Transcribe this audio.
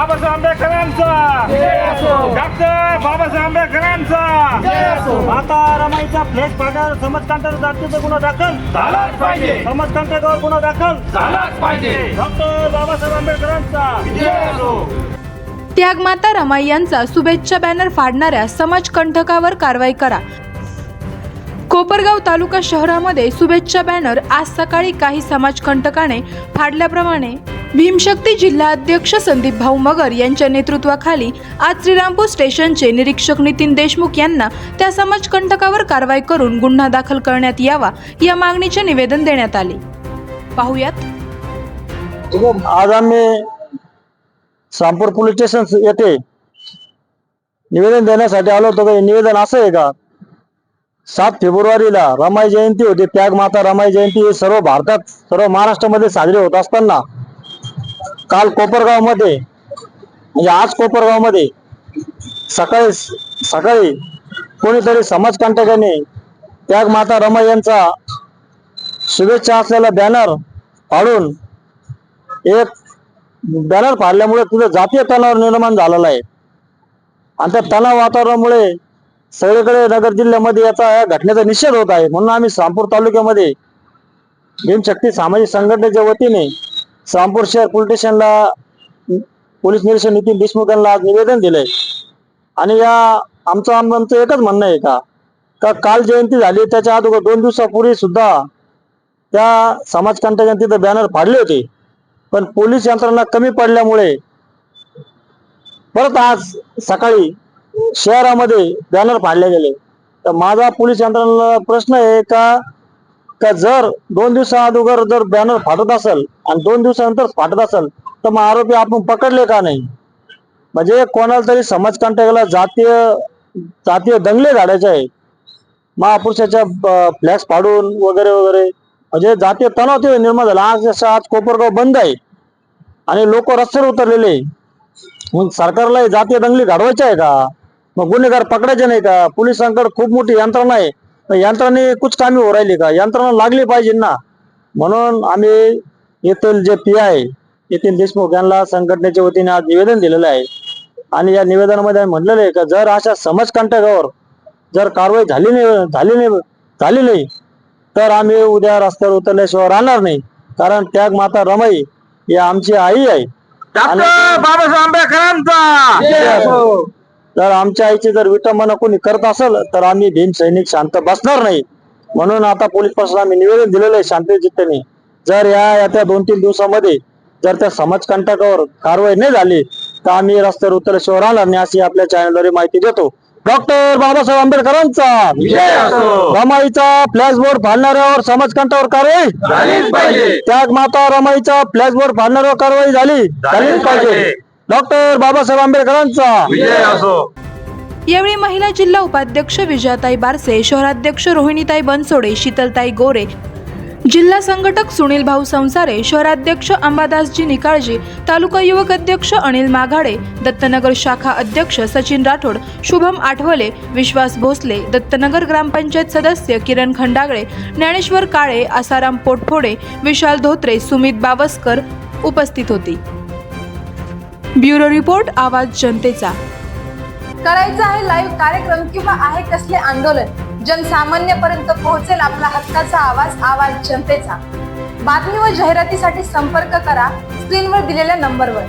बाबासाहेब आंबेडकरांचा, डॉक्टर बाबासाहेब आंबेडकरांचा। माता रमाईचा फ्लॅश पाडणार समाजकांतावर जातीचा गुन्हा दाखल झालाच पाहिजे, समाजकांतावर गुन्हा दाखल झालाच पाहिजे। डॉक्टर बाबासाहेब आंबेडकरांचा त्यागमाता रमाई यांचा शुभेच्छा बॅनर फाडणाऱ्या समाजकंटकावर कारवाई करा। कोपरगाव तालुका शहरामध्ये शुभेच्छा बॅनर आज सकाळी काही समाजकंटकाने फाडल्याप्रमाणे भीमशक्ती जिल्हा अध्यक्ष संदीप भाऊ मगर यांच्या नेतृत्वाखाली आज श्रीरामपूर स्टेशनचे निरीक्षक नितीन देशमुख यांना त्या समाजकंटकावर कारवाई करून गुन्हा दाखल करण्यात यावा या मागणीचे निवेदन देण्यात आले। पाहुयात। आज आम्ही श्रीरामपूर पोलीस स्टेशन येथे निवेदन देण्यासाठी आलो होतो। निवेदन असं आहे का, 7 फेब्रुवारीला रमाई जयंती होती, त्यागमाता रमाई जयंती सर्व भारतात सर्व महाराष्ट्रामध्ये साजरी होत असताना काल कोपरगाव मध्ये म्हणजे आज कोपरगाव मध्ये सकाळी कोणीतरी समाजकंटकाने त्यागमाता रमाई यांचा शुभेच्छा असलेला बॅनर फाडून एक बॅनर फाडल्यामुळे तिथे जातीय तणाव निर्माण झालेला आहे आणि त्या तणाव वातावरणामुळे सगळीकडे नगर जिल्ह्यामध्ये या घटनेचा निषेध होत आहे। म्हणून आम्ही श्रीरामपूर तालुक्यामध्ये भीमशक्ती सामाजिक संघटनेच्या वतीने श्रीरामपूर शहर पोलीस स्टेशनला पोलीस निरीक्षक नितीन देशमुख यांना आज निवेदन दिलंय आणि आमचं एकच म्हणणं आहे का काल जयंती झाली त्याच्या अगोदर 2 दिवसापूर्वी सुद्धा त्या समाजकंटकांनी तिथे बॅनर फाडले होते, पण पोलीस यंत्रणा कमी पडल्यामुळे परत आज सकाळी शहरामध्ये बॅनर फाडले गेले। तर माझा पोलीस यंत्रणेला प्रश्न आहे का जर 2 दिवसा अगोदर जर बॅनर फाटत असेल आणि 2 दिवसानंतर फाटत असेल तर मग आरोपी आपण पकडले का नाही? म्हणजे कोणाला तरी समाजकंटकाला जातीय दंगले झाडायचे आहे, महापुरुषाच्या फ्लॅक्स फाडून वगैरे वगैरे, म्हणजे जातीय तणाव ते निर्माण झाला। आज कोपरगाव बंद आहे आणि लोक रस्त्यावर उतरलेले, मग सरकारला जातीय दंगली घडवायचे आहे का? मग गुन्हेगार पकडायचे नाही का? पोलिसांकडे खूप मोठी यंत्रणा आहे, यंत्रणे कुछ कामी हो राहिली का? यंत्रणा लागली पाहिजे ना। म्हणून आम्ही येथील जे PI नितीन देशमुख यांना संघटनेच्या वतीने आज निवेदन दिलेलं आहे आणि या निवेदनामध्ये म्हटलेलं आहे का जर अशा समाजकंटकावर जर कारवाई झाली नाही तर आम्ही उद्या रस्त्यावर उतरल्याशिवाय राहणार नाही, कारण त्यागमाता रमाई ही आमची आई आहे। डॉक्टर बाबासाहेब आंबेडकरांचा। जर आमच्या आईची जर विटंबना कोणी करत असेल तर आम्ही भीम सैनिक शांत बसणार नाही। म्हणून आता पोलीस प्रशासनाला आम्ही निवेदन दिलेलं आहे शांतचित्ताने, जर येत्या 2-3 दिवसामध्ये जर त्या समाजकंटकावर कारवाई नाही झाली तर आम्ही रस्त्यावर उतरल्याशिवाय राहणार नाही, अशी आपल्या चॅनलद्वारे माहिती देतो। डॉक्टर बाबासाहेब आंबेडकरांचा रमाईचा फ्लॅशबोर्ड फाडणाऱ्यावर समाजकंटकावर कारवाई झालीच पाहिजे, त्यागमाता रमाईचा फ्लॅशबोर्ड फाडणाऱ्यावर कारवाई झालीच पाहिजे। डॉक्टर बाबासाहेब आंबेडकरांचा विजय असो। यावेळी महिला जिल्हा उपाध्यक्ष विजयाताई बारसे, शहराध्यक्ष रोहिणीताई बनसोडे, शीतलताई गोरे, जिल्हा संघटक सुनील भाऊ संसारे, शहराध्यक्ष अंबादासजी निकाळजी, तालुका युवक अध्यक्ष अनिल माघाडे, दत्तनगर शाखा अध्यक्ष सचिन राठोड, शुभम आठवले, विश्वास भोसले, दत्तनगर ग्रामपंचायत सदस्य किरण खंडागळे, ज्ञानेश्वर काळे, आसाराम पोटफोडे, विशाल धोत्रे, सुमित बावस्कर उपस्थित होती। ब्युरो रिपोर्ट, आवाज जनतेचा। करायचा आहे लाईव्ह कार्यक्रम किंवा आहे कसले आंदोलन, जनसामान्यपर्यंत पोहोचेल आपला हक्काचा आवाज, आवाज जनतेचा। बातमी व जाहिरातीसाठी संपर्क करा स्क्रीनवर दिलेल्या नंबरवर।